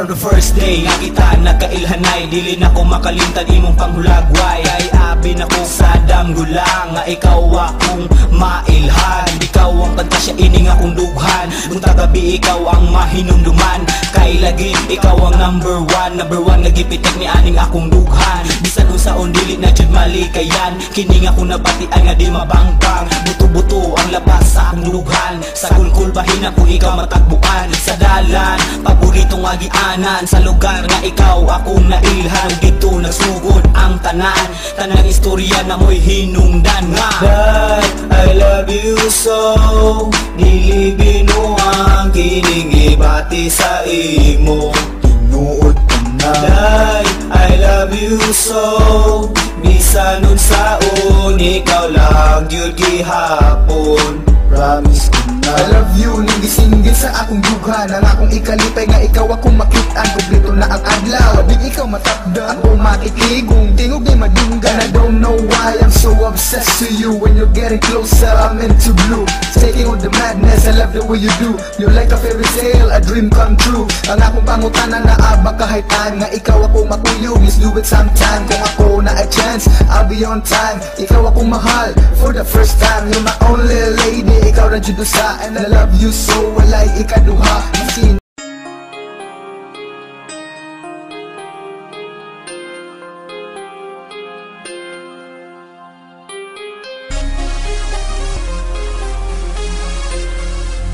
From the first day nga kita nagkailhanay, dili na ko makalimtan imong panghulagway. Ay abi na ko sa damgulang nga ikaw akong mailhan. Ikaw ang pantasya ini nga kong dughan, bunta gabi ikaw ang mahinumduman. Kay lagi ikaw ang number one nagipitik ni aning akong dughan. Bisan unsaon dili na jud malikayan, kini nga kung nabatian nga di mabangkang. Buto-buto ang labas sa akong dughan, sa kulkul bahin ako ikaw matakbuan. Sa dalan paboritong agianan, sa lugar nga ikaw akong nailhan. Dito nagsugod ang tanan, tanang istorya na mo'y hinungdan nga. That I love you so, dili binuang kining ibati sa imo, tinuod ka na. That I love you so, bisan unsaon ikaw lang yun gihapon. Promise ko na I love you, ning gisinggil sa akong dughan. Ang akong ikalipay nga ikaw akong makitaan. Kumplito na ang adlaw, abig ikaw matakda. Ako makitigong, tingog di madunggan. I don't know why I'm so obsessed to you. When you're getting closer, I'm into blue. Taking on the madness, I love the way you do. You're like a fairy tale, a dream come true. Ang akong pangutana na abak kahit time. Nga ikaw ako makuyog, let's do it sometime. Kung ako na a chance, I'll be on time. Ikaw akong mahal, for the first time. You're my only lady, ikaw na jud usa. And I love you so, walay ikaduha. Masin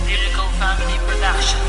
Lyrical Family Production.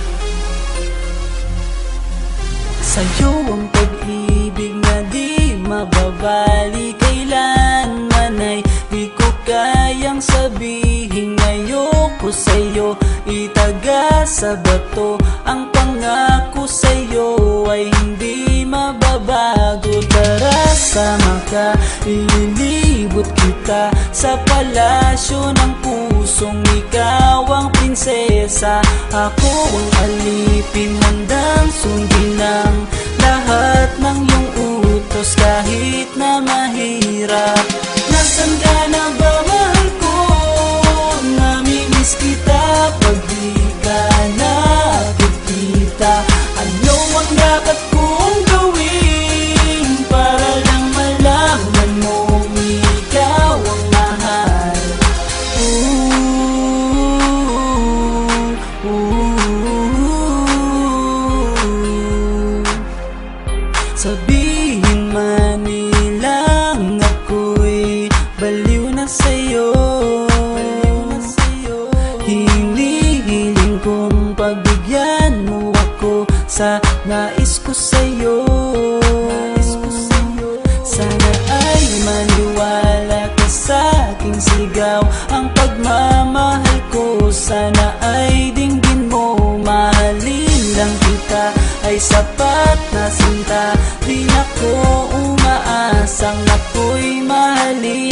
Sa'yo ang pag-ibig na di mababali, kailanman ay di ko kayang sabihin. Ayoko sa'yo itaga sa bato, ang pangako sa'yo ay hindi mababago. Tara sama ka, ililibot kita sa palasyo ng pusong ikaw ang prinsesa. Ako ang alipin, handang sundin ng lahat ng iyong utos kahit na mahirap. Nasaan ka na ba, mahal ko? Namimiss kita pag di ka nakikita. Ano ang dapat kong gawin para lang malaman mong ikaw ang mahal? Sabihin man nilang ako'y baliw na sa'yo, hinihiling kong pagbigyan mo ako sa nais ko sa'yo. Sana ay maniwala ka sa aking sigaw, ang pagmamahal ko sana ay dinggin mo. Mahalin lang kita ay sapat na sinta, di ako umaasang ako'y mahalin.